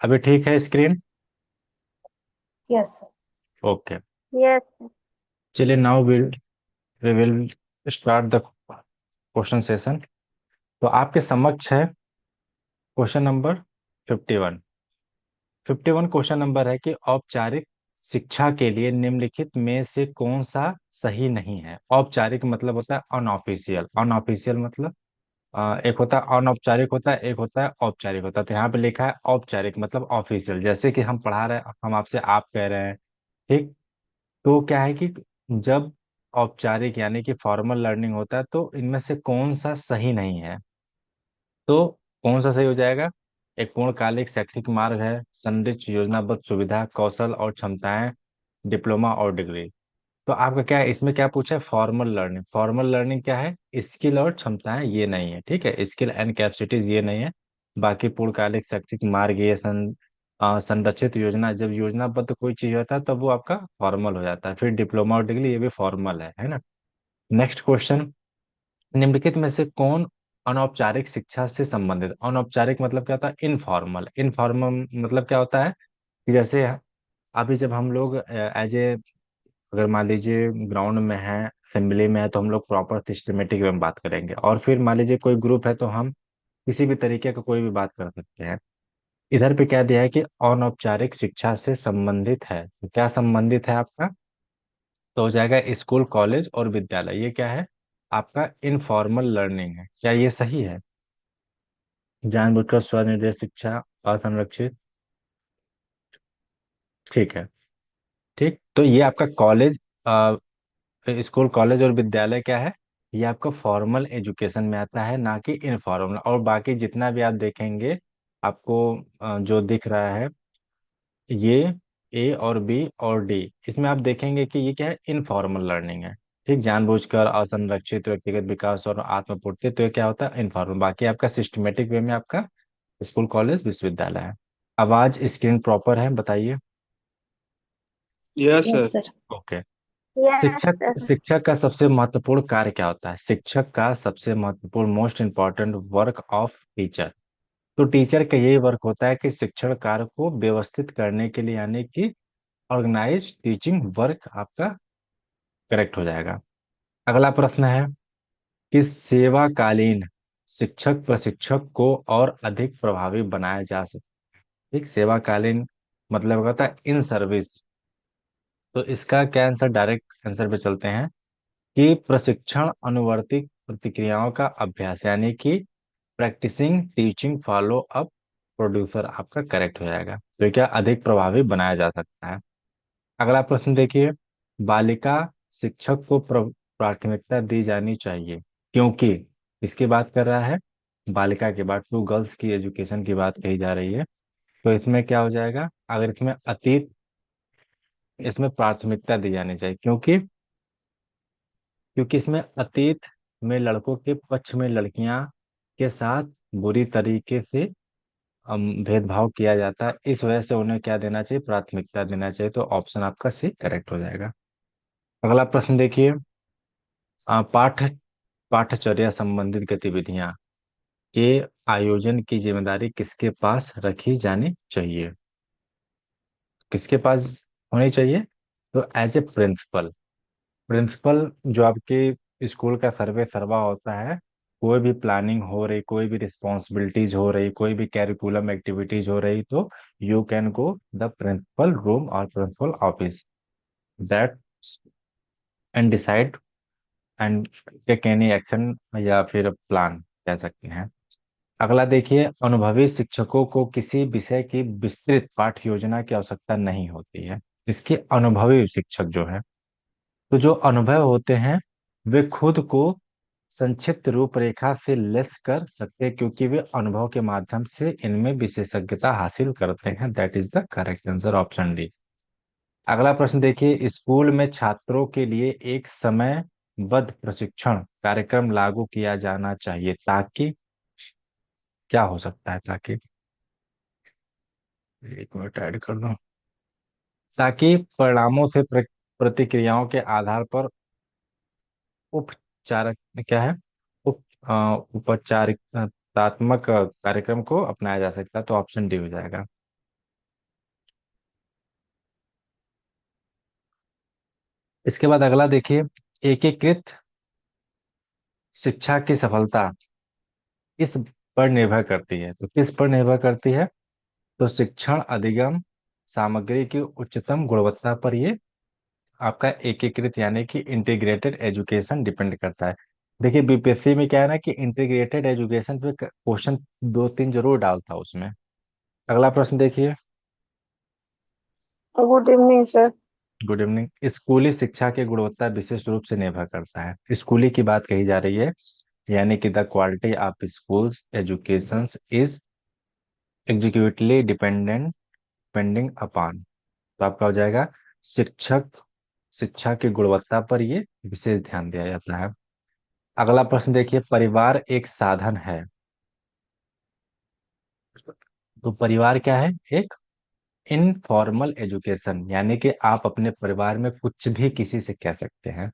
अभी ठीक है screen? Yes sir. Okay. Yes. चलिए, now we will start the question session. तो आपके समक्ष है क्वेश्चन नंबर 51। 51 क्वेश्चन नंबर है कि औपचारिक शिक्षा के लिए निम्नलिखित में से कौन सा सही नहीं है। औपचारिक मतलब होता है अनऑफिशियल। अनऑफिशियल मतलब एक होता है अनौपचारिक, होता है एक होता है औपचारिक होता है। तो यहाँ पे लिखा है औपचारिक मतलब ऑफिशियल, जैसे कि हम पढ़ा रहे हैं, हम आपसे आप कह रहे हैं। ठीक। तो क्या है कि जब औपचारिक यानी कि फॉर्मल लर्निंग होता है तो इनमें से कौन सा सही नहीं है। तो कौन सा सही हो जाएगा? एक पूर्णकालिक शैक्षिक मार्ग है, संरचित योजनाबद्ध सुविधा, कौशल और क्षमताएं, डिप्लोमा और डिग्री। तो आपका क्या है, इसमें क्या पूछा है? Formal learning. फॉर्मल लर्निंग क्या है? स्किल और क्षमताएं ये नहीं है। ठीक है, स्किल एंड कैपेसिटीज ये नहीं है। बाकी पूर्णकालिक शैक्षिक मार्ग ये संरचित योजना, जब योजनाबद्ध कोई चीज होता है तब वो आपका फॉर्मल हो जाता है। फिर डिप्लोमा और डिग्री ये भी फॉर्मल है ना। नेक्स्ट क्वेश्चन, निम्नलिखित में से कौन अनौपचारिक शिक्षा से संबंधित? अनौपचारिक मतलब क्या होता है? इनफॉर्मल। इनफॉर्मल मतलब क्या होता है कि जैसे अभी जब हम लोग एज ए, अगर मान लीजिए ग्राउंड में है, असेंबली में है, तो हम लोग प्रॉपर सिस्टमेटिक वे में बात करेंगे। और फिर मान लीजिए कोई ग्रुप है तो हम किसी भी तरीके का कोई भी बात कर सकते हैं। इधर पे क्या दिया है कि अनौपचारिक शिक्षा से संबंधित है। तो क्या संबंधित है आपका? तो हो जाएगा स्कूल कॉलेज और विद्यालय। ये क्या है? आपका इनफॉर्मल लर्निंग है। क्या ये सही है? जानबूझकर स्वनिर्देश शिक्षा, असंरक्षित। ठीक है। ठीक, तो ये आपका कॉलेज, स्कूल कॉलेज और विद्यालय क्या है? ये आपका फॉर्मल एजुकेशन में आता है, ना कि इनफॉर्मल। और बाकी जितना भी आप देखेंगे आपको जो दिख रहा है, ये ए और बी और डी, इसमें आप देखेंगे कि ये क्या है? इनफॉर्मल लर्निंग है। ठीक, जानबूझकर असंरक्षित व्यक्तिगत विकास और आत्मपूर्ति, तो ये क्या होता है? इनफॉर्मल। बाकी आपका सिस्टमेटिक वे में आपका स्कूल कॉलेज विश्वविद्यालय है। आवाज स्क्रीन प्रॉपर है, बताइए। Yes yes. Sir. Okay. Yes शिक्षक सर। शिक्षक का सबसे महत्वपूर्ण कार्य क्या होता है? शिक्षक का सबसे महत्वपूर्ण most important work of teacher. तो टीचर का यही वर्क होता है कि शिक्षण कार्य को व्यवस्थित करने के लिए, यानी कि ऑर्गेनाइज टीचिंग वर्क आपका करेक्ट हो जाएगा। अगला प्रश्न है कि सेवाकालीन शिक्षक प्रशिक्षक को और अधिक प्रभावी बनाया जा सकता है। ठीक, सेवाकालीन मतलब होता है इन सर्विस। तो इसका क्या आंसर? डायरेक्ट आंसर पे चलते हैं कि प्रशिक्षण अनुवर्ती प्रतिक्रियाओं का अभ्यास, यानी कि practising teaching follow up producer आपका करेक्ट हो जाएगा। तो ये क्या अधिक प्रभावी बनाया जा सकता है। अगला प्रश्न देखिए, बालिका शिक्षक को प्राथमिकता दी जानी चाहिए क्योंकि, इसकी बात कर रहा है बालिका के बाद टू गर्ल्स की एजुकेशन की बात कही जा रही है। तो इसमें क्या हो जाएगा? अगर इसमें अतीत, इसमें प्राथमिकता दी जानी चाहिए क्योंकि, इसमें अतीत में लड़कों के पक्ष में लड़कियां के साथ बुरी तरीके से भेदभाव किया जाता है। इस वजह से उन्हें क्या देना चाहिए? प्राथमिकता देना चाहिए। तो ऑप्शन आपका सी करेक्ट हो जाएगा। अगला प्रश्न देखिए, पाठ पाठचर्या संबंधित गतिविधियां के आयोजन की जिम्मेदारी किसके पास रखी जानी चाहिए? किसके पास होनी चाहिए? तो एज ए प्रिंसिपल। प्रिंसिपल जो आपके स्कूल का सर्वे सर्वा होता है, कोई भी प्लानिंग हो रही, कोई भी रिस्पॉन्सिबिलिटीज हो रही, कोई भी कैरिकुलम एक्टिविटीज हो रही, तो you can go the principal room और principal office that and decide and take any action, या फिर प्लान कह सकते हैं। अगला देखिए, अनुभवी शिक्षकों को किसी विषय की विस्तृत पाठ योजना की आवश्यकता नहीं होती है। इसके अनुभवी शिक्षक जो है, तो जो अनुभव होते हैं वे खुद को संक्षिप्त रूपरेखा से लेस कर सकते हैं क्योंकि वे अनुभव के माध्यम से इनमें विशेषज्ञता हासिल करते हैं। That is the correct answer, option D. अगला प्रश्न देखिए, स्कूल में छात्रों के लिए एक समयबद्ध प्रशिक्षण कार्यक्रम लागू किया जाना चाहिए ताकि, क्या हो सकता है ताकि, एक मिनट ऐड कर दो, ताकि परिणामों से प्रतिक्रियाओं के आधार पर उपचारक, क्या है, उप उपचारितात्मक कार्यक्रम को अपनाया जा सकता है। तो ऑप्शन डी हो जाएगा। इसके बाद अगला देखिए, एकीकृत शिक्षा की सफलता किस पर निर्भर करती है? तो किस पर निर्भर करती है? तो शिक्षण अधिगम सामग्री की उच्चतम गुणवत्ता पर ये आपका एकीकृत यानी कि इंटीग्रेटेड एजुकेशन डिपेंड करता है। देखिए बीपीएससी में क्या है ना कि इंटीग्रेटेड एजुकेशन पे क्वेश्चन दो तीन जरूर डालता है उसमें। अगला प्रश्न देखिए। Good evening sir. Good evening. स्कूली शिक्षा की गुणवत्ता विशेष रूप से निर्भर करता है, स्कूली की बात कही जा रही है, यानी कि the quality of schools education is executively depending upon. तो आपका हो जाएगा शिक्षक शिक्षा की गुणवत्ता पर ये विशेष ध्यान दिया जाता है। अगला प्रश्न देखिए, परिवार एक साधन है। तो परिवार क्या है? एक इनफॉर्मल एजुकेशन, यानी कि आप अपने परिवार में कुछ भी किसी से कह सकते हैं,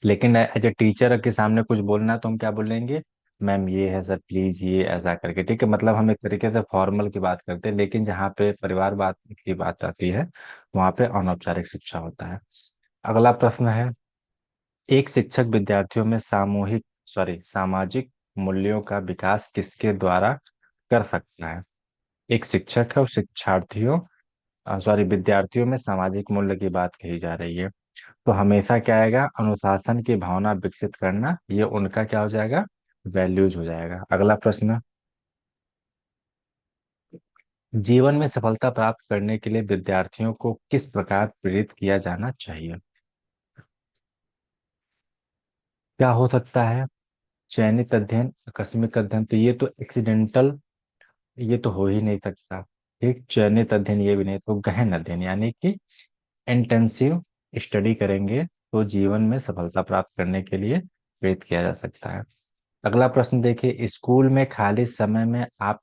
लेकिन एज ए टीचर के सामने कुछ बोलना है तो हम क्या बोलेंगे? मैम ये है सर प्लीज ये ऐसा करके, ठीक है, मतलब हम एक तरीके से फॉर्मल की बात करते हैं, लेकिन जहाँ पे परिवार बात की बात आती है वहाँ पे अनौपचारिक शिक्षा होता है। अगला प्रश्न है, एक शिक्षक विद्यार्थियों में सामाजिक मूल्यों का विकास किसके द्वारा कर सकता है? एक शिक्षक है और शिक्षार्थियों विद्यार्थियों में सामाजिक मूल्य की बात कही जा रही है। तो हमेशा क्या आएगा? अनुशासन की भावना विकसित करना, ये उनका क्या हो जाएगा? वैल्यूज हो जाएगा। अगला प्रश्न, जीवन में सफलता प्राप्त करने के लिए विद्यार्थियों को किस प्रकार प्रेरित किया जाना चाहिए? क्या हो सकता है? चयनित अध्ययन, आकस्मिक अध्ययन, तो ये तो एक्सीडेंटल, ये तो हो ही नहीं सकता। ठीक, चयनित अध्ययन ये भी नहीं, तो गहन अध्ययन यानी कि इंटेंसिव स्टडी करेंगे तो जीवन में सफलता प्राप्त करने के लिए प्रेरित किया जा सकता है। अगला प्रश्न देखिए, स्कूल में खाली समय में आप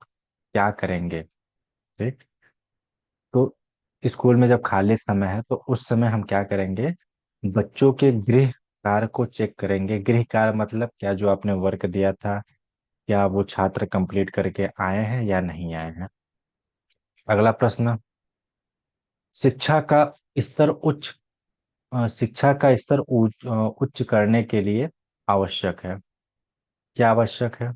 क्या करेंगे? ठीक, तो स्कूल में जब खाली समय है तो उस समय हम क्या करेंगे? बच्चों के गृह कार्य को चेक करेंगे। गृह कार्य मतलब क्या? जो आपने वर्क दिया था, क्या वो छात्र कंप्लीट करके आए हैं या नहीं आए हैं। अगला प्रश्न, शिक्षा का शिक्षा का स्तर उच्च करने के लिए आवश्यक है। क्या आवश्यक है?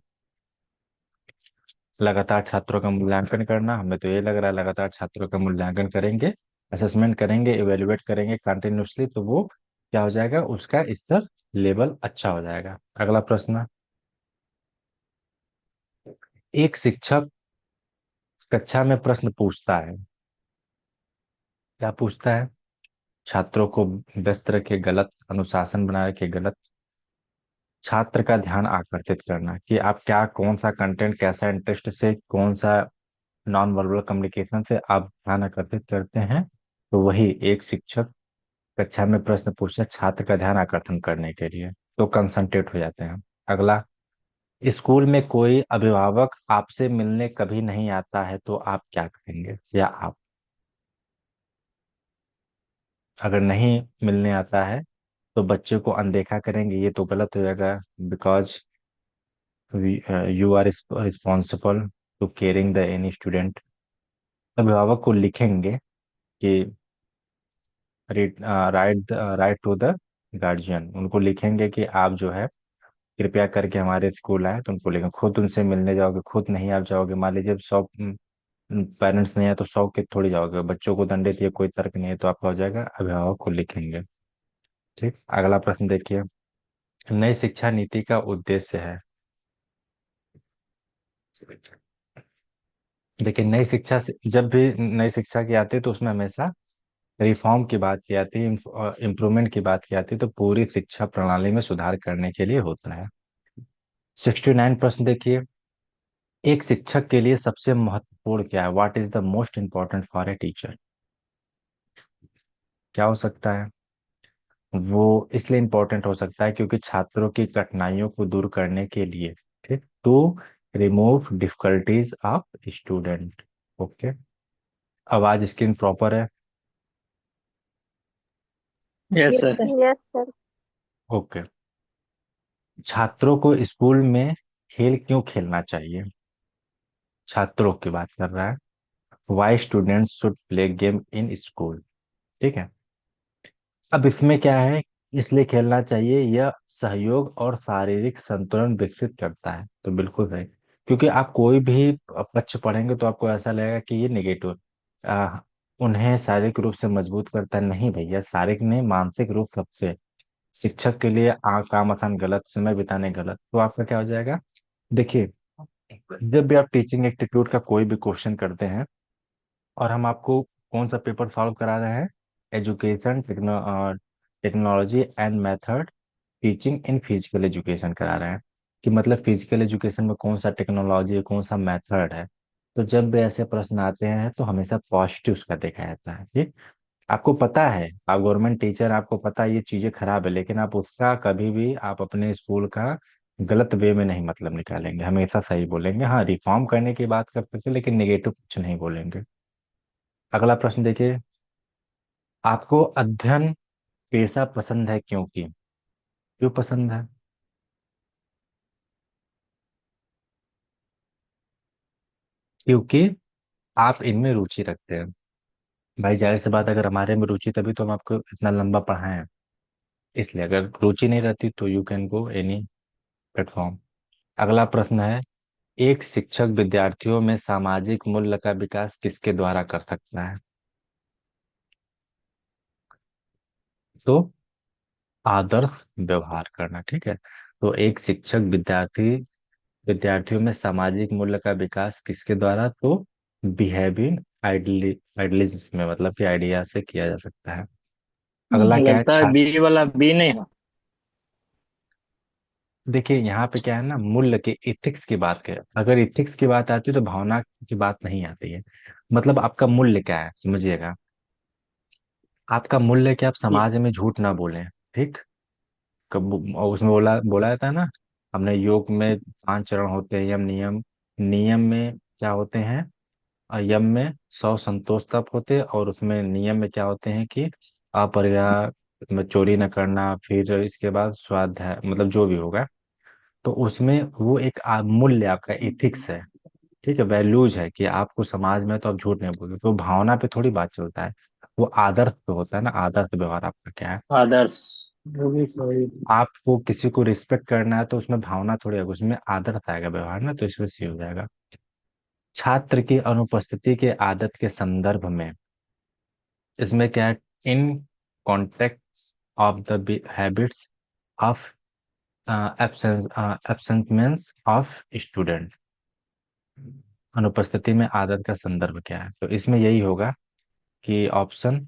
लगातार छात्रों का मूल्यांकन करना, हमें तो ये लग रहा है लगातार छात्रों का मूल्यांकन करेंगे, असेसमेंट करेंगे, इवेलुएट करेंगे कंटिन्यूसली, तो वो क्या हो जाएगा? उसका स्तर लेवल अच्छा हो जाएगा। अगला प्रश्न, एक शिक्षक कक्षा में प्रश्न पूछता है, क्या पूछता है? छात्रों को व्यस्त रखे, गलत अनुशासन बना रखे, गलत, छात्र का ध्यान आकर्षित करना कि आप क्या, कौन सा कंटेंट, कैसा इंटरेस्ट से, कौन सा नॉन वर्बल कम्युनिकेशन से आप ध्यान आकर्षित करते हैं, तो वही एक शिक्षक कक्षा में प्रश्न पूछे छात्र का ध्यान आकर्षण करने के लिए, तो कंसंट्रेट हो जाते हैं। अगला, स्कूल में कोई अभिभावक आपसे मिलने कभी नहीं आता है तो आप क्या करेंगे? या आप अगर नहीं मिलने आता है तो बच्चे को अनदेखा करेंगे, ये तो गलत हो जाएगा, because you are responsible to caring the any student. अभिभावक को लिखेंगे कि राइट टू द गार्जियन, उनको लिखेंगे कि आप जो है कृपया करके हमारे स्कूल आए, तो उनको लिखेंगे। खुद उनसे मिलने जाओगे, खुद नहीं आप जाओगे, मान लीजिए 100 पेरेंट्स नहीं है तो 100 के थोड़ी जाओगे, बच्चों को दंडित, ये कोई तर्क नहीं है, तो आपका हो जाएगा अभिभावक को लिखेंगे। ठीक, अगला प्रश्न देखिए, नई शिक्षा नीति का उद्देश्य है। देखिए नई शिक्षा से, जब भी नई शिक्षा की आती है तो उसमें हमेशा रिफॉर्म की बात की आती है, इम्प्रूवमेंट की बात की आती है, तो पूरी शिक्षा प्रणाली में सुधार करने के लिए होता है। 69% देखिए, एक शिक्षक के लिए सबसे महत्वपूर्ण क्या है? What is the most important for a teacher? क्या हो सकता है? वो इसलिए इम्पोर्टेंट हो सकता है क्योंकि छात्रों की कठिनाइयों को दूर करने के लिए, ठीक, to remove difficulties of student. Okay, आवाज स्क्रीन प्रॉपर है? Yes yes sir. Sir. Yes sir. Okay, छात्रों को स्कूल में खेल क्यों खेलना चाहिए? छात्रों की बात कर रहा है, why students should play game in school. ठीक है, अब इसमें क्या है, इसलिए खेलना चाहिए, यह सहयोग और शारीरिक संतुलन विकसित करता है। तो बिल्कुल सही, क्योंकि आप कोई भी पक्ष पढ़ेंगे तो आपको ऐसा लगेगा कि ये नेगेटिव, आ, उन्हें शारीरिक रूप से मजबूत करता है। नहीं भैया, शारीरिक नहीं, मानसिक रूप सबसे। शिक्षक के लिए काम आसान गलत, समय बिताने गलत, तो आपका क्या हो जाएगा। देखिए, जब भी आप टीचिंग एप्टीट्यूड का कोई भी क्वेश्चन करते हैं, और हम आपको कौन सा पेपर सॉल्व करा रहे हैं, education technology and method teaching in physical education करा रहे हैं, कि मतलब फिजिकल एजुकेशन में कौन सा टेक्नोलॉजी है, कौन सा मेथड है। तो जब भी ऐसे प्रश्न आते हैं तो हमेशा पॉजिटिव उसका देखा जाता है। ठीक, आपको पता है, आप गवर्नमेंट टीचर, आपको पता है ये चीजें खराब है, लेकिन आप उसका कभी भी आप अपने स्कूल का गलत वे में नहीं मतलब निकालेंगे, हमेशा सही बोलेंगे। हाँ, रिफॉर्म करने की बात कर सकते हैं, लेकिन नेगेटिव कुछ नहीं बोलेंगे। अगला प्रश्न देखिए, आपको अध्ययन पेशा पसंद है, क्योंकि क्यों पसंद है। क्योंकि आप इनमें रुचि रखते हैं। भाई जाहिर सी बात, अगर हमारे में रुचि तभी तो हम आपको इतना लंबा पढ़ाए हैं। इसलिए अगर रुचि नहीं रहती तो you can go any platform. अगला प्रश्न है, एक शिक्षक विद्यार्थियों में सामाजिक मूल्य का विकास किसके द्वारा कर सकता है। तो आदर्श व्यवहार करना। ठीक है, तो एक शिक्षक विद्यार्थियों में सामाजिक मूल्य का विकास किसके द्वारा, तो बिहेवियर आइडियलिज्म में, मतलब कि आइडिया से किया जा सकता है। अगला क्या है, लगता है छात्र। बी वाला, बी नहीं है। देखिए यहाँ पे क्या है ना, मूल्य के इथिक्स की बात है। अगर इथिक्स की बात आती है तो भावना की बात नहीं आती है। मतलब आपका मूल्य क्या है, समझिएगा। आपका मूल्य है कि आप ये समाज में झूठ ना बोलें। ठीक, कब और उसमें बोला बोला जाता है ना, हमने योग में 5 चरण होते हैं, यम नियम। नियम में क्या होते हैं, यम में 100 संतोष तप होते हैं, और उसमें नियम में क्या होते हैं कि अपर्याप्त में चोरी न करना, फिर इसके बाद स्वाध्याय, मतलब जो भी होगा। तो उसमें वो एक मूल्य, आपका इथिक्स है। ठीक है, वैल्यूज है कि आपको समाज में तो आप झूठ नहीं बोलोगे, तो भावना पे थोड़ी बात चलता है। वो आदर्श पे होता है ना, आदर्श व्यवहार आपका क्या है। आदर्श, वो भी सही। आपको किसी को रिस्पेक्ट करना है तो उसमें भावना थोड़ी आएगी, उसमें आदर्श आएगा व्यवहार ना, तो इसमें सी हो जाएगा। छात्र की अनुपस्थिति के आदत के संदर्भ में, इसमें क्या है, in contact of the habits of absentments of student. अनुपस्थिति में आदत का संदर्भ क्या है, तो इसमें यही होगा कि ऑप्शन,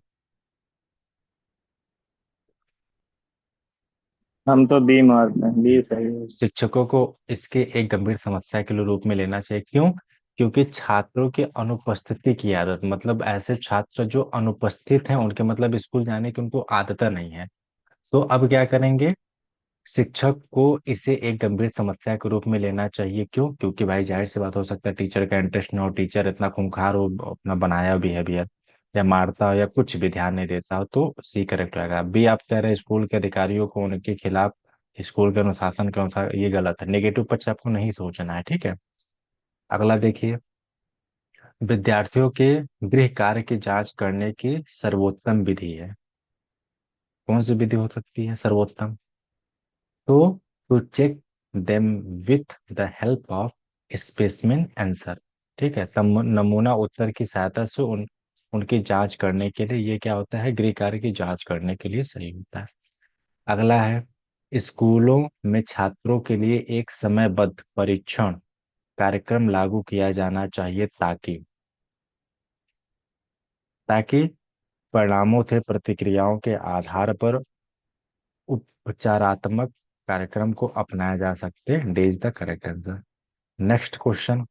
हम तो बी मारते हैं, बी सही है। शिक्षकों को इसके एक गंभीर समस्या के रूप में लेना चाहिए। क्यों, क्योंकि छात्रों की अनुपस्थिति की आदत, मतलब ऐसे छात्र जो अनुपस्थित हैं, उनके मतलब स्कूल जाने की उनको आदत नहीं है। तो अब क्या करेंगे, शिक्षक को इसे एक गंभीर समस्या के रूप में लेना चाहिए। क्यों, क्योंकि भाई जाहिर सी बात, हो सकता है टीचर का इंटरेस्ट ना हो, टीचर इतना खूंखार हो अपना बनाया बिहेवियर, या मारता हो या कुछ भी ध्यान नहीं देता हो, तो सी करेक्ट रहेगा। बी आप कह रहे हैं स्कूल के अधिकारियों को उनके खिलाफ, स्कूल के अनुशासन के अनुसार, ये गलत है, नेगेटिव पक्ष आपको नहीं सोचना है। ठीक है, अगला देखिए, विद्यार्थियों के गृह कार्य की जांच करने की सर्वोत्तम विधि है। कौन सी विधि हो सकती है सर्वोत्तम, तो to check them with the help of specimen answer. ठीक है, तब नमूना उत्तर की सहायता से उनकी जांच करने के लिए, ये क्या होता है, गृह कार्य की जांच करने के लिए सही होता है। अगला है, स्कूलों में छात्रों के लिए एक समयबद्ध परीक्षण कार्यक्रम लागू किया जाना चाहिए, ताकि परिणामों से प्रतिक्रियाओं के आधार पर उपचारात्मक कार्यक्रम को अपनाया जा सकते हैं। Day is the correct answer. Next question,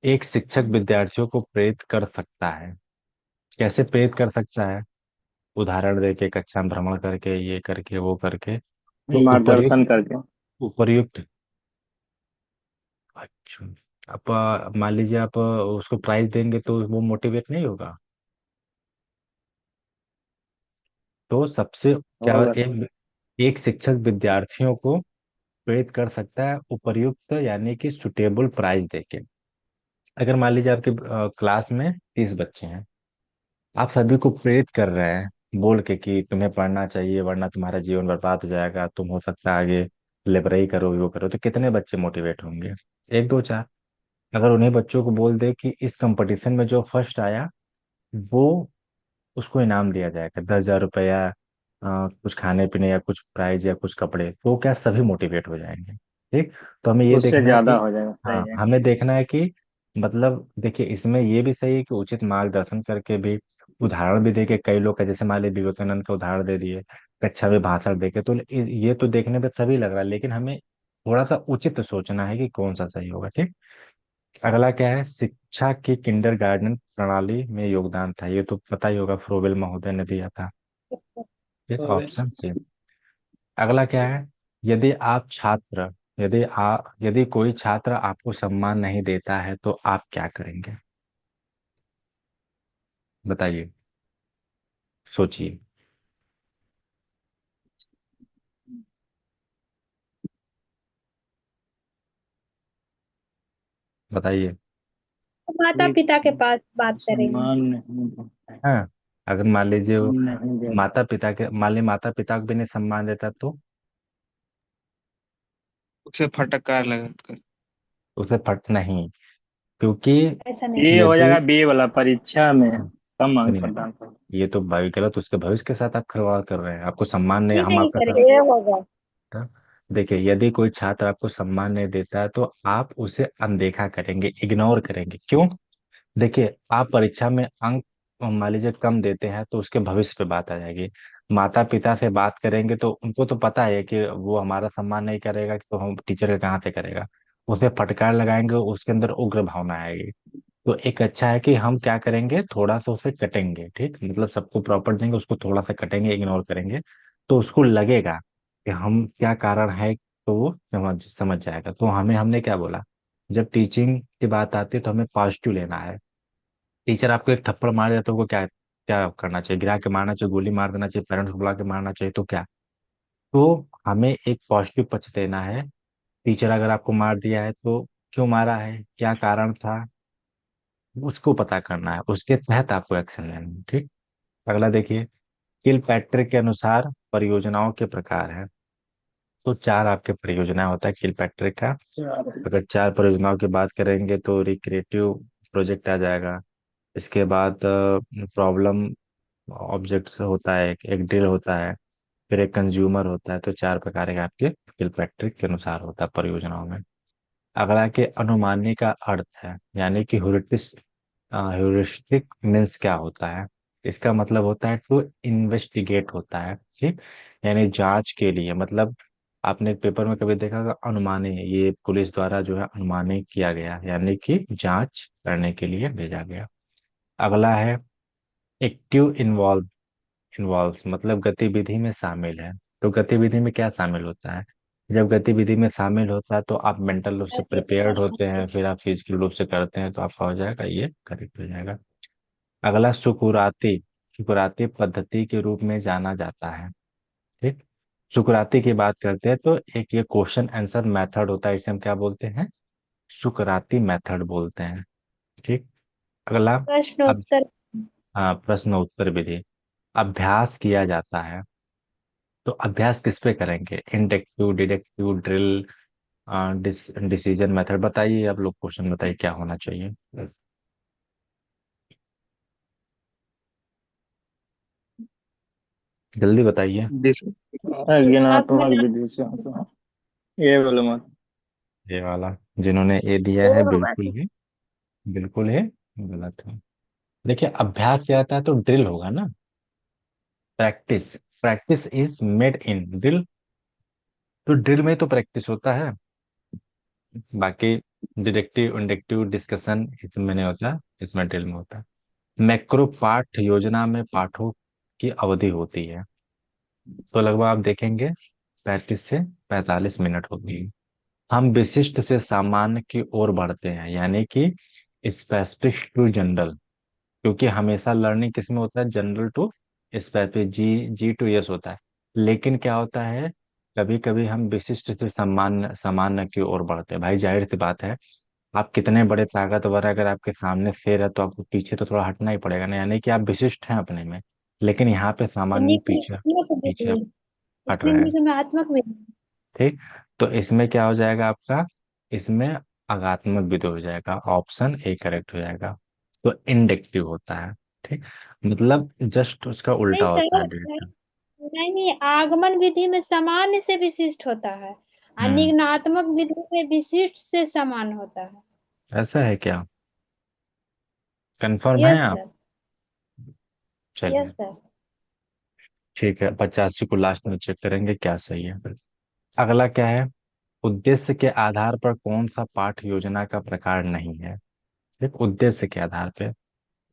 एक शिक्षक विद्यार्थियों को प्रेरित कर सकता है। कैसे प्रेरित कर सकता है, उदाहरण देके, कक्षा में भ्रमण करके, ये करके वो करके। तो मार्गदर्शन उपर्युक्त, करके। उपर्युक्त। अच्छा, आप मान लीजिए आप उसको प्राइज देंगे तो वो मोटिवेट नहीं होगा। तो सबसे क्या, होगा तो। एक शिक्षक विद्यार्थियों को प्रेरित कर सकता है उपर्युक्त, यानी कि सुटेबल प्राइज देके। अगर मान लीजिए आपके क्लास में 30 बच्चे हैं, आप सभी को प्रेरित कर रहे हैं बोल के कि तुम्हें पढ़ना चाहिए वरना तुम्हारा जीवन बर्बाद हो जाएगा, तुम हो सकता है आगे लेबरई करो वो करो, तो कितने बच्चे मोटिवेट होंगे? एक दो चार। अगर उन्हीं बच्चों को बोल दे कि इस कंपटीशन में जो फर्स्ट आया वो, उसको इनाम दिया जाएगा 10,000 रुपया, कुछ खाने पीने या कुछ प्राइज या कुछ कपड़े, तो क्या सभी मोटिवेट हो जाएंगे? ठीक। तो हमें ये उससे देखना है ज्यादा कि, हो जाएगा, हाँ सही है। हमें देखना है कि मतलब देखिए इसमें ये भी सही है कि उचित मार्गदर्शन करके भी, उदाहरण भी देके, कई लोग का जैसे मान लीजिए विवेकानंद का उदाहरण दे दिए, कक्षा में भाषण देके, तो ये तो देखने में सभी लग रहा है, लेकिन हमें थोड़ा सा उचित सोचना है कि कौन सा सही होगा। ठीक। अगला क्या है, शिक्षा की किंडरगार्टन प्रणाली में योगदान था, ये तो पता ही होगा, फ्रोबेल महोदय ने दिया था। ये ऑप्शन सी। अगला क्या है, यदि आप छात्र, यदि कोई छात्र आपको सम्मान नहीं देता है तो आप क्या करेंगे? बताइए, सोचिए, बताइए। माता ये पिता के पास बात करेंगे। सम्मान नहीं देता है, हाँ, अगर मान लीजिए वो नहीं देता। माता पिता को भी नहीं सम्मान देता तो उसे फटकार लगा कर। उसे फट नहीं, क्योंकि ऐसा नहीं। ये हो यदि, जाएगा बी वाला, परीक्षा में कम अंक सुनिए, प्रदान कर। ये तो भाई गलत, उसके भविष्य के साथ आप खिलवाड़ कर रहे हैं, आपको सम्मान नहीं, नहीं हम नहीं आपका करेंगे, ये होगा। था। देखिए यदि कोई छात्र आपको सम्मान नहीं देता है तो आप उसे अनदेखा करेंगे, इग्नोर करेंगे। क्यों? देखिए आप परीक्षा में अंक मान लीजिए कम देते हैं तो उसके भविष्य पे बात आ जाएगी। माता पिता से बात करेंगे तो उनको तो पता है कि वो हमारा सम्मान नहीं करेगा, तो हम टीचर का कहाँ से करेगा? उसे फटकार लगाएंगे, उसके अंदर उग्र भावना आएगी। तो एक अच्छा है कि हम क्या करेंगे, थोड़ा सा उसे कटेंगे। ठीक, मतलब सबको प्रॉपर देंगे, उसको थोड़ा सा कटेंगे, इग्नोर करेंगे, तो उसको लगेगा कि हम क्या कारण है, तो वो समझ समझ जाएगा। तो हमने क्या बोला, जब टीचिंग की बात आती है तो हमें पॉजिटिव लेना है। टीचर आपको एक थप्पड़ मार दिया तो वो क्या क्या करना चाहिए? गिरा के मारना चाहिए, गोली मार देना चाहिए, पेरेंट्स को बुला के मारना चाहिए, तो क्या? तो हमें एक पॉजिटिव पक्ष देना है। टीचर अगर आपको मार दिया है तो क्यों मारा है, क्या कारण था, उसको पता करना है, उसके तहत आपको एक्शन लेना है। ठीक। अगला देखिए, किल पैट्रिक के अनुसार परियोजनाओं के प्रकार है। तो चार आपके परियोजना होता है किल पैट्रिक का। अगर चार परियोजनाओं की बात करेंगे तो रिक्रिएटिव प्रोजेक्ट आ जाएगा। इसके बाद प्रॉब्लम ऑब्जेक्ट्स होता है, एक ड्रिल होता है, फिर एक कंज्यूमर होता है। तो चार प्रकार के आपके किल पैट्रिक के अनुसार होता है परियोजनाओं में। अगला के अनुमानी का अर्थ है, यानी कि ह्यूरिस्टिक मीन्स क्या होता है? इसका मतलब होता है टू इन्वेस्टिगेट होता है। ठीक, यानी जांच के लिए, मतलब आपने एक पेपर में कभी देखा होगा अनुमानी, ये पुलिस द्वारा जो है अनुमानी किया गया, यानी कि जांच करने के लिए भेजा गया। अगला है एक्टिव इन्वॉल्व, मतलब गतिविधि में शामिल है। तो गतिविधि में क्या शामिल होता है? जब गतिविधि में शामिल होता है तो आप मेंटल रूप से प्रिपेयर्ड होते हैं, फिर आप फिजिकल रूप से करते हैं, तो आपका हो जाएगा, ये करेक्ट हो जाएगा। अगला सुकुराती, सुकुराती पद्धति के रूप में जाना जाता है। ठीक। सुकुराती की बात करते हैं तो एक ये क्वेश्चन आंसर मेथड होता है, इसे हम क्या बोलते हैं? सुकराती मेथड बोलते हैं। ठीक। अगला, अब प्रश्नोत्तर। हाँ, प्रश्न उत्तर विधि, अभ्यास किया जाता है। तो अभ्यास किस पे करेंगे? Inductive, deductive, drill, decision method? बताइए आप लोग, क्वेश्चन बताइए क्या होना चाहिए, जल्दी बताइए। दिस अज्ञानात्मक विधि से होता है। ये बोलो मत। ये वाला, जिन्होंने ए दिया है, ये होगा। बिल्कुल ही, बिल्कुल ही गलत है। देखिए अभ्यास क्या आता है, तो ड्रिल होगा ना, practice, practice is made in drill. तो ड्रिल में तो प्रैक्टिस होता है, बाकी डिडक्टिव, इंडक्टिव, डिस्कशन इसमें नहीं होता, इसमें ड्रिल में होता है। मैक्रो पाठ योजना में पाठों की अवधि होती है, तो लगभग आप देखेंगे 35 से 45 मिनट होती है। हम विशिष्ट से सामान्य की ओर बढ़ते हैं, यानी कि स्पेसिफिक टू जनरल, क्योंकि हमेशा लर्निंग किस में होता है, general to specific, G G to S होता है। लेकिन क्या होता है, कभी कभी हम विशिष्ट से सामान्य सामान्य की ओर बढ़ते हैं। भाई जाहिर सी बात है, आप कितने बड़े ताकतवर है, अगर आपके सामने शेर है तो आपको पीछे तो थोड़ा हटना ही पड़ेगा ना, यानी कि आप विशिष्ट हैं अपने में। लेकिन यहाँ पे सामान्य पीछे निग्नात्मक पीछे विधि। हट इसमें रहा है। इंग्लिश में आत्मक विधि। ठीक। तो इसमें क्या हो जाएगा आपका, इसमें आगात्मक विधि हो जाएगा, ऑप्शन ए करेक्ट हो जाएगा। तो इंडेक्टिव होता है। ठीक। मतलब जस्ट उसका उल्टा नहीं होता सर, है नहीं, डेटा। नहीं, आगमन विधि में सामान्य से विशिष्ट होता है, और हम्म। निग्नात्मक विधि में विशिष्ट से समान होता है। ऐसा है क्या? कंफर्म है यस आप? सर। चलिए। Yes sir. ठीक है, 85 को लास्ट में चेक करेंगे क्या सही है। अगला क्या है, उद्देश्य के आधार पर कौन सा पाठ योजना का प्रकार नहीं है। ठीक, उद्देश्य के आधार पे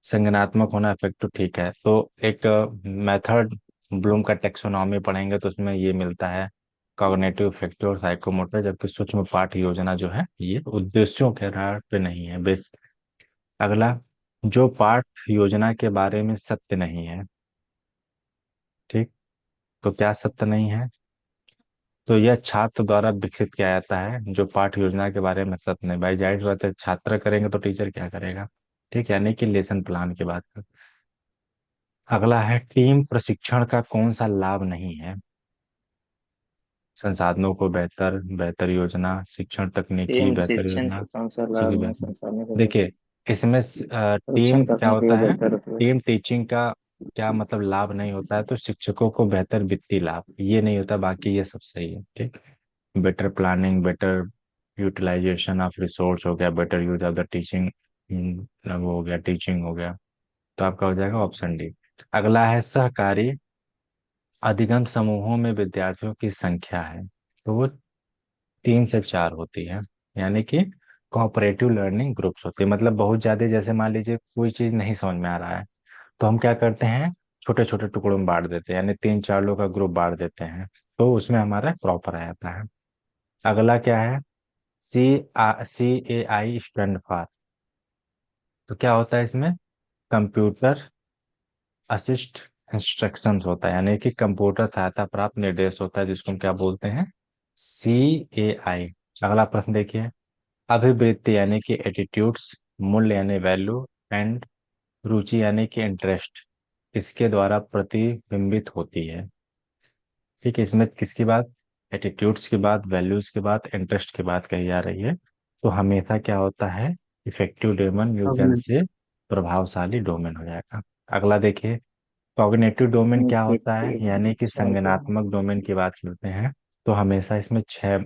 संज्ञानात्मक होना इफेक्टिव, ठीक है। तो एक मेथड, ब्लूम का टेक्सोनॉमी पढ़ेंगे तो उसमें ये मिलता है, कॉग्निटिव, इफेक्टिव और साइकोमोटर। जबकि सूक्ष्म पाठ योजना जो है ये उद्देश्यों के आधार पे नहीं है बेस। अगला, जो पाठ योजना के बारे में सत्य नहीं है। ठीक। तो क्या सत्य नहीं है? तो यह छात्र द्वारा विकसित किया जाता है, जो पाठ योजना के बारे में सत्य नहीं। भाई जाहिर सी बात है, छात्र करेंगे तो टीचर क्या करेगा। ठीक, यानी कि लेसन प्लान की बात कर। अगला है, टीम प्रशिक्षण का कौन सा लाभ नहीं है। संसाधनों को बेहतर, बेहतर योजना, शिक्षण तकनीकी, टीम बेहतर शिक्षण योजना, का कौन सा लाभ सभी नहीं, बेहतर। संसाधनों को बेहतर देखिए, इसमें टीम परीक्षण क्या तकनीकी होता को है, बेहतर उपयोग। टीम टीचिंग का क्या मतलब लाभ नहीं होता है, तो शिक्षकों को बेहतर वित्तीय लाभ ये नहीं होता, बाकी ये सब सही है। ठीक। Better planning, better utilisation of resource हो गया, better use of the teaching, वो हो गया, टीचिंग हो गया। तो आपका हो जाएगा ऑप्शन डी। अगला है, सहकारी अधिगम समूहों में विद्यार्थियों की संख्या है, तो वो 3 से 4 होती है। यानी कि कोऑपरेटिव लर्निंग ग्रुप्स होती है, मतलब बहुत ज्यादा, जैसे मान लीजिए कोई चीज नहीं समझ में आ रहा है तो हम क्या करते हैं, छोटे छोटे टुकड़ों में बांट देते हैं, यानी 3 4 लोग का ग्रुप बांट देते हैं, तो उसमें हमारा प्रॉपर आ जाता है। अगला क्या है, CAI स्टैंड फॉर, तो क्या होता है इसमें, कंप्यूटर असिस्ट इंस्ट्रक्शंस होता है, यानी कि कंप्यूटर सहायता प्राप्त निर्देश होता है, जिसको हम क्या बोलते हैं, CAI। अगला प्रश्न देखिए, अभिवृत्ति यानी कि एटीट्यूड्स, मूल्य यानी वैल्यू, एंड रुचि यानी कि इंटरेस्ट किसके द्वारा प्रतिबिंबित होती है। ठीक है, इसमें किसकी बात, एटीट्यूड्स की बात, वैल्यूज की बात, इंटरेस्ट की बात कही जा रही है। तो हमेशा क्या होता है, affective domain, you can say प्रभावशाली डोमेन हो जाएगा। अगला देखिए, कॉग्निटिव डोमेन क्या होता है, यानी कि संज्ञानात्मक डोमेन की बात करते हैं। तो हमेशा इसमें 6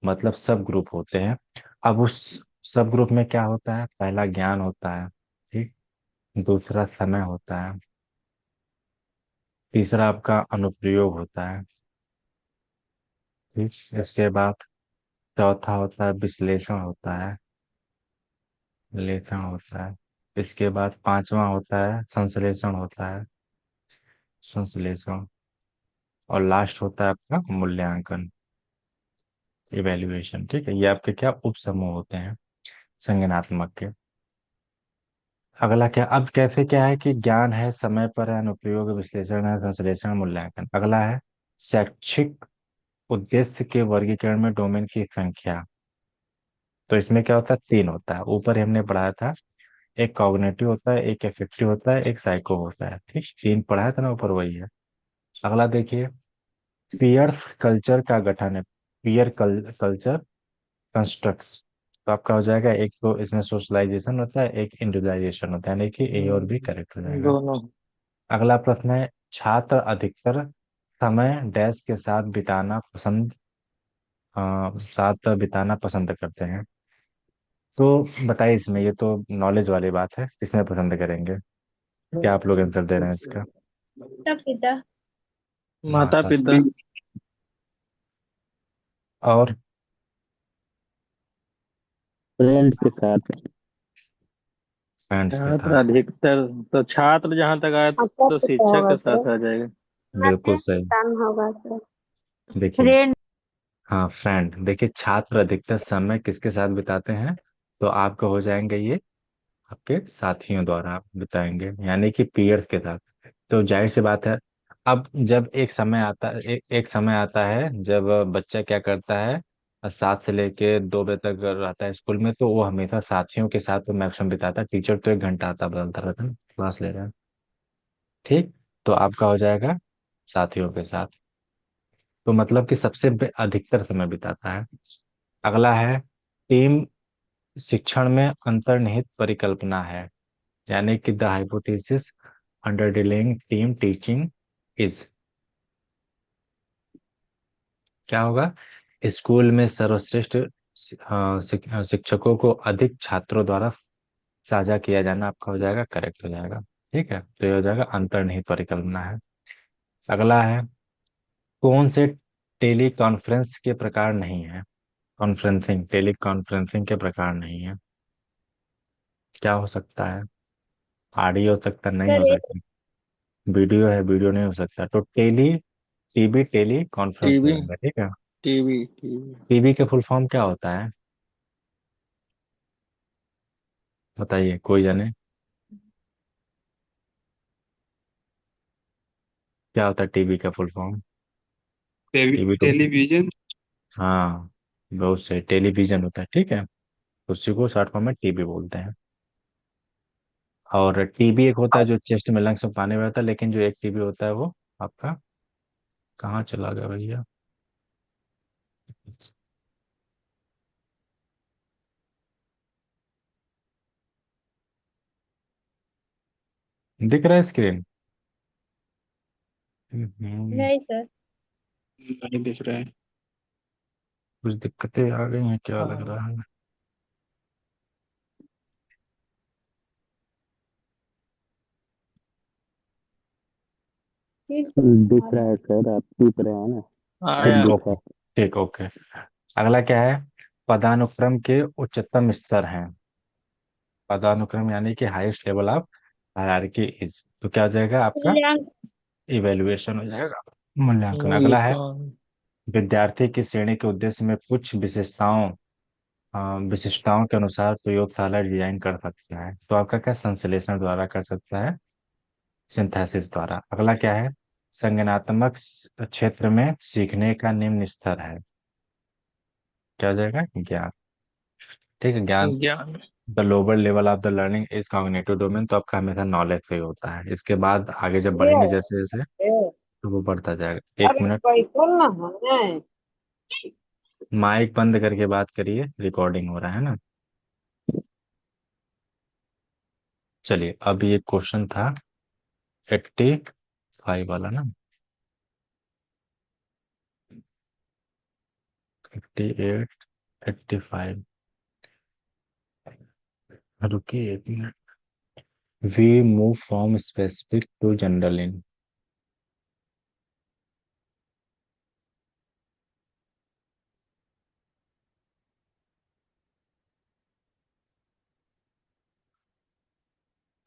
मतलब सब ग्रुप होते हैं। अब उस सब ग्रुप में क्या होता है, पहला ज्ञान होता है। ठीक। दूसरा समय होता है। तीसरा आपका अनुप्रयोग होता है। ठीक। इसके बाद चौथा होता है विश्लेषण होता है, विश्लेषण होता है। इसके बाद पांचवा होता है संश्लेषण होता है, संश्लेषण। और लास्ट होता है आपका मूल्यांकन, इवेल्युएशन। ठीक है, ये आपके क्या उप समूह होते हैं संज्ञानात्मक के। अगला क्या, अब कैसे क्या है कि ज्ञान है, समय पर है, अनुप्रयोग, विश्लेषण है, संश्लेषण, मूल्यांकन। अगला है, शैक्षिक उद्देश्य के वर्गीकरण में डोमेन की संख्या। तो इसमें क्या होता है, 3 होता है, ऊपर ही हमने पढ़ाया था। एक कॉग्निटिव होता है, एक एफेक्टिव होता है, एक साइको होता है। ठीक, 3 पढ़ाया था ना ऊपर, वही है। अगला देखिए, पीयर्स कल्चर का गठन है, कल्चर कंस्ट्रक्ट्स। तो आपका हो जाएगा, एक तो इसमें सोशलाइजेशन होता है, एक इंडिविजुअलाइजेशन होता है, यानी कि ए और बी करेक्ट हो जाएगा। दोनों। अगला प्रश्न है, छात्र अधिकतर समय डैश के साथ बिताना पसंद, साथ बिताना पसंद करते हैं। तो बताइए, इसमें ये तो नॉलेज वाली बात है, किसमें पसंद करेंगे, क्या आप लोग आंसर दे रहे हैं इसका। माता पिता। माता माता, पिता। और फ्रेंड के साथ। फ्रेंड्स के छात्र साथ। अधिकतर, तो छात्र जहाँ तक आए माता तो पिता शिक्षक होगा के सर। साथ आ जाएगा। बिल्कुल माता सही। पिता में होगा सर। देखिए, फ्रेंड। हाँ फ्रेंड, देखिए छात्र अधिकतर समय किसके साथ बिताते हैं, तो आपको हो जाएंगे ये आपके साथियों द्वारा बिताएंगे, यानी कि पीयर्स के साथ। तो जाहिर सी बात है, अब जब एक समय आता है, एक समय आता है जब बच्चा क्या करता है, 7 से लेके 2 बजे तक रहता है स्कूल में, तो वो हमेशा साथियों के साथ तो मैक्सिमम बिताता है। टीचर तो 1 घंटा आता बदलता रहता है ना, क्लास ले रहा है। ठीक। तो आपका हो जाएगा साथियों के साथ। तो मतलब कि सबसे अधिकतर समय बिताता है। अगला है टीम शिक्षण में अंतर्निहित परिकल्पना है, यानी कि the hypothesis underlying team teaching is. क्या होगा? स्कूल में सर्वश्रेष्ठ शिक्षकों को अधिक छात्रों द्वारा साझा किया जाना आपका हो जाएगा, करेक्ट हो जाएगा। ठीक है, तो ये हो जाएगा अंतर्निहित परिकल्पना है। अगला है कौन से टेली कॉन्फ्रेंस के प्रकार नहीं है? कॉन्फ्रेंसिंग, टेली कॉन्फ्रेंसिंग के प्रकार नहीं है। क्या हो सकता है? ऑडियो हो सकता, नहीं हो सर सकता। वीडियो है, वीडियो नहीं हो सकता। तो tele, TV tele conference TV रहेगा। ठीक है। टीवी टीवी टीबी के फुल फॉर्म क्या होता है? बताइए, कोई जाने क्या होता है टीबी का फुल फॉर्म? टीबी तो, टेलीविजन। हाँ, बहुत से टेलीविजन होता है। ठीक है, उसी को शॉर्ट फॉर्म में टीबी बोलते हैं। और टीबी एक होता है जो चेस्ट में, लंग्स में पानी रहता है, लेकिन जो एक टीबी होता है वो आपका कहाँ चला गया भैया? दिख रहा है स्क्रीन? नहीं सर। नहीं दिख रहा है। कुछ दिक्कतें आ गई हैं क्या, लग रहा है। ठीक दिख रहा है सर, आप दिख रहे हैं ना। सब ठीक, दिख रहा ओके। ठीक, ओके। अगला क्या है? पदानुक्रम के उच्चतम स्तर हैं। पदानुक्रम यानी कि highest level of hierarchy is, तो क्या हो जाएगा आपका? मूल्यांकन। इवेल्युएशन हो जाएगा, मूल्यांकन। है। अगला है कौन? विद्यार्थी की श्रेणी के उद्देश्य में कुछ विशिष्टताओं के अनुसार प्रयोगशाला डिजाइन कर सकता है। तो आपका क्या संश्लेषण द्वारा कर सकता है? सिंथेसिस द्वारा। अगला क्या है? संज्ञानात्मक क्षेत्र में सीखने का निम्न स्तर है। क्या हो जाएगा? ज्ञान। ठीक है, ज्ञान। ज्ञान। The lower level of the learning is cognitive domain, तो आपका हमेशा नॉलेज पे ही होता है। इसके बाद आगे जब बढ़ेंगे जैसे जैसे, तो वो बढ़ता जाएगा। एक मिनट, माइक बंद करके बात करिए, रिकॉर्डिंग हो रहा है ना। चलिए, अब ये क्वेश्चन था 85 वाला ना, 88, 85। रुकिए एक minute. We move from specific to general in.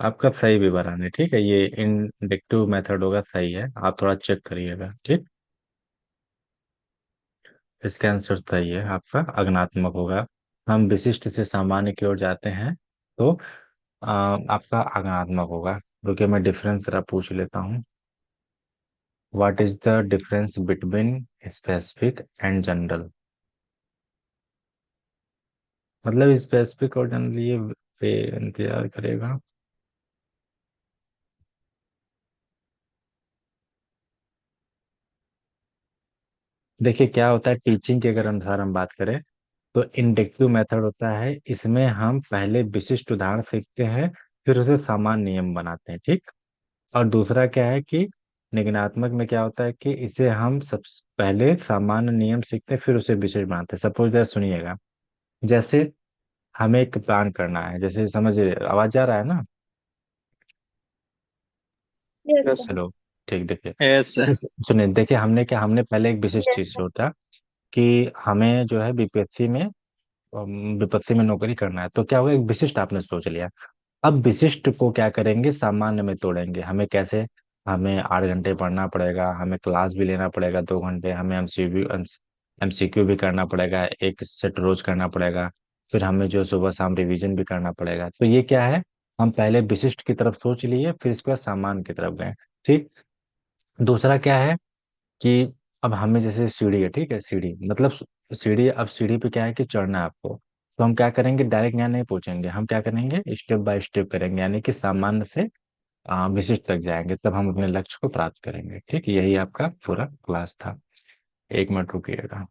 आपका सही विवरण है, ठीक है। ये इंडक्टिव मेथड होगा, सही है। आप थोड़ा चेक करिएगा, ठीक। इसका आंसर सही है आपका, अग्नात्मक होगा। हम विशिष्ट से सामान्य की ओर जाते हैं तो आपका अग्नात्मक होगा। रुकिए, मैं डिफरेंस जरा पूछ लेता हूँ। What is the difference between specific and general? मतलब स्पेसिफिक और जनरल, ये पे इंतजार करेगा। देखिए क्या होता है, टीचिंग के अगर अनुसार हम बात करें तो इंडक्टिव मेथड होता है। इसमें हम पहले विशिष्ट उदाहरण सीखते हैं, फिर उसे सामान्य नियम बनाते हैं, ठीक। और दूसरा क्या है कि निगनात्मक में क्या होता है कि इसे हम सब पहले सामान्य नियम सीखते हैं, फिर उसे विशेष बनाते हैं। सपोज दैट, सुनिएगा, जैसे हमें एक प्लान करना है, जैसे समझिए, आवाज जा रहा है ना? Yes yes. सर। हेलो। ठीक, देखिए, ऐसे। जैसे सुनिए, देखिए हमने क्या, हमने पहले एक विशिष्ट चीज सोचा कि हमें जो है विपत्ति में नौकरी करना है। तो क्या होगा, एक विशिष्ट आपने सोच लिया। अब विशिष्ट को क्या करेंगे, सामान्य में तोड़ेंगे। हमें कैसे? हमें 8 घंटे पढ़ना पड़ेगा, हमें क्लास भी लेना पड़ेगा 2 घंटे, हमें एमसीक्यू भी करना पड़ेगा, एक सेट रोज करना पड़ेगा। फिर हमें जो सुबह शाम रिवीजन भी करना पड़ेगा। तो ये क्या है, हम पहले विशिष्ट की तरफ सोच लिए, फिर इसके बाद सामान्य की तरफ गए। ठीक। दूसरा क्या है कि अब हमें जैसे सीढ़ी है, ठीक है, सीढ़ी मतलब सीढ़ी, अब सीढ़ी पे क्या है कि चढ़ना है आपको। तो हम क्या करेंगे, डायरेक्ट यहाँ नहीं पहुंचेंगे, हम क्या करेंगे, स्टेप बाय स्टेप करेंगे, यानी कि सामान्य से विशिष्ट तक जाएंगे तब हम अपने लक्ष्य को प्राप्त करेंगे। ठीक, यही आपका पूरा क्लास था। 1 मिनट रुकिएगा।